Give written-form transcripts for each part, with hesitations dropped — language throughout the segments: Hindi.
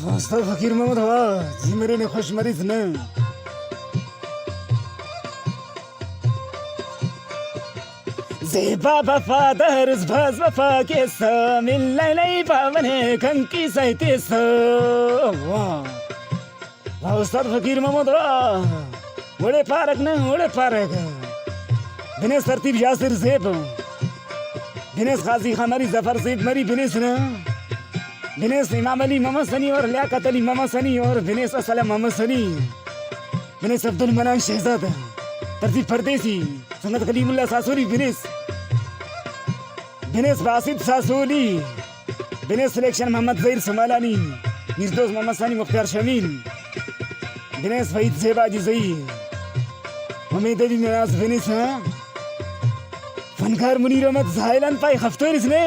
Usta fakir Mehmet Ağa, zimmerine hoş marizne. Zeba vafadar zbaz vafa kesa millaylay pavane kanki saytesa. Wow, Usta fakir Mehmet Ağa, बड़े पारक न बड़े पारक बिनेस तरतीब यासिर ज़ेब बिनेस गाजी खमरी जफर ज़ेब मरी बिनेस न बिनेस इमाम अली मोहम्मद सनी और लियाकत अली मोहम्मद सनी और बिनेस असलम मोहम्मद सनी बिनेस अब्दुल मनान शहजाद तरतीब परदेसी संगत कलीमुल्लाह सासोली बिनेस बासित सासोली बिनेस सिलेक्शन मोहम्मद ज़हीर समालानी निर्दोष मोहम्मद सनी मुख्तार शमील बिनेस वहीद ज़ेबा जी ज़हीर उम्मीद अली नियाज़ बिनेस फनकार मुनीर अहमद ज़ाहिलान पाई खफ्तोरिस ने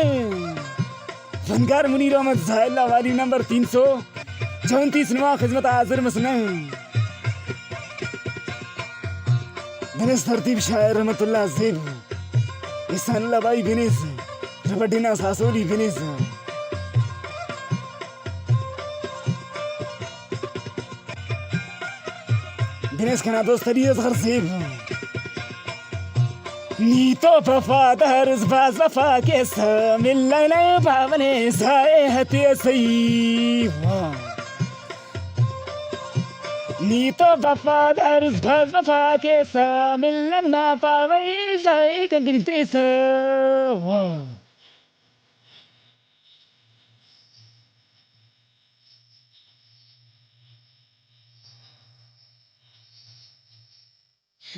फनकार मुनीर अहमद ज़ाहिला वाली नंबर 334 नवा खिदमत हाजिर मसने बिनेस तरतीब शायर रहमतुल्लाह ज़ेब इसान लबाई बिनेस रबडिना सासोली बिनेस बिनेस के ना दोस्त अलियस घर ज़ेब नीतो वफादार ज़बाज़ वफा के मिलने भावने जाए हते सही नीतो वफादार ज़बाज़ वफा के मिलना पावे जाए कंगते स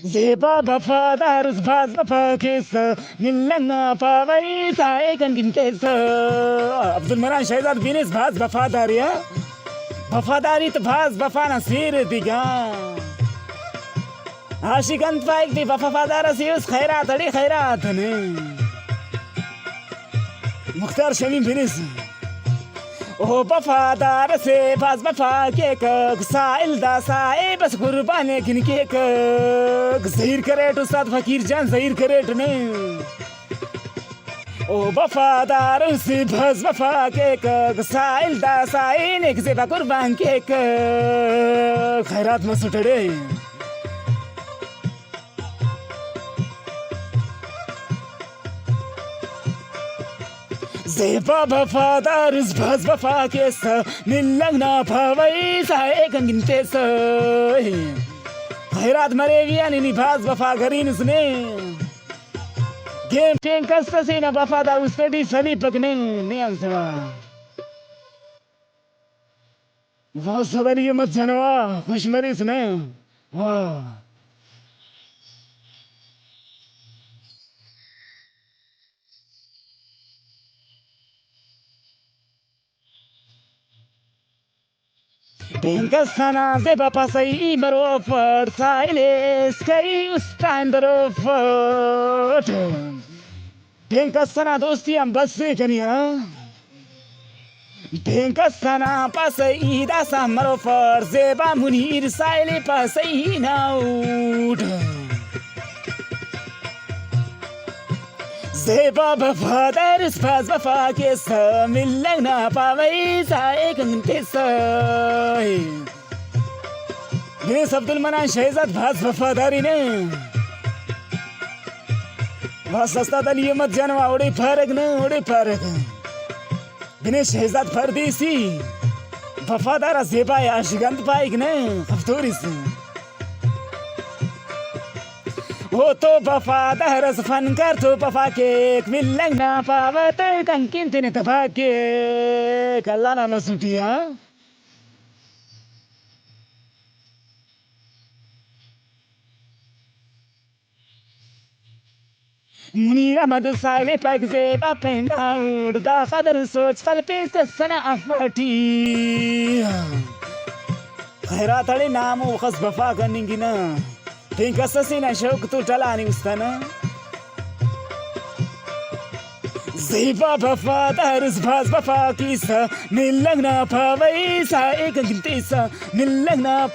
ज़ेबा वफादार ज़बाज़ वफा के मिलना पावे जाए कंगते स अब्दुल मनान शहजाद बिनेस भाज वफादार या वफादारी तो भाज वफा नसीर दिगा आशिकंत पाइक भी वफादार से उस खैरात अड़ी खैरात ने मुख्तार शमीम बिनेस ओ वफादार से भाज वफा के साइल दासाए बस कुर्बान किन के ज़हीर करेट उस्ताद फकीर जान ज़हीर करेट ने ओ वफादार से भज वफा के साइल दासाए ने से कुर्बान के खैरात मसुटड़े ज़ेबा वफादार भज वफा के मिलना पावे साए कंगिनते स खैरात मरेविया नि भाज वफा करीन उसने गेम टें कस्त से ना वफादार उस पे भी सली पकने नहीं अंसवा वो सबरी मत जनवा खुशमरी सुने वाह Benkasana zeba pasai barofat sailes kai ustan barofat Benkasana dosti am bas se kaniya Benkasana pasai da samarofat zeba munir saile pasai naud Zeba वफादार ज़बाज़ वफा के मिलना पावे जाए कंगते स बिनेस अब्दुल मनान शहजाद भाज वफादारी ने वह सस्ता दली मत जानवा ओड़े फरक न ओड़े फरक बिनेस शहजाद परदेसी वफादार ज़ेबा आशिकंत पाइक ने हफ्तोरिस वो तो वफादार फनकार तो वफा के मिलना पावत कंकिन तेने तफा के कल्ला ना सुटिया मुनीर अहमद साले पैक ज़ेबा पेंडा दा फदर सोच फल पे सना अफटी खैरात अड़े नाम खस वफा करेंगी ना Think assassina shok tu talani ustana Zeba वफादार ज़बाज़ वफा की मिलना पावे साए कंगते सा मिलना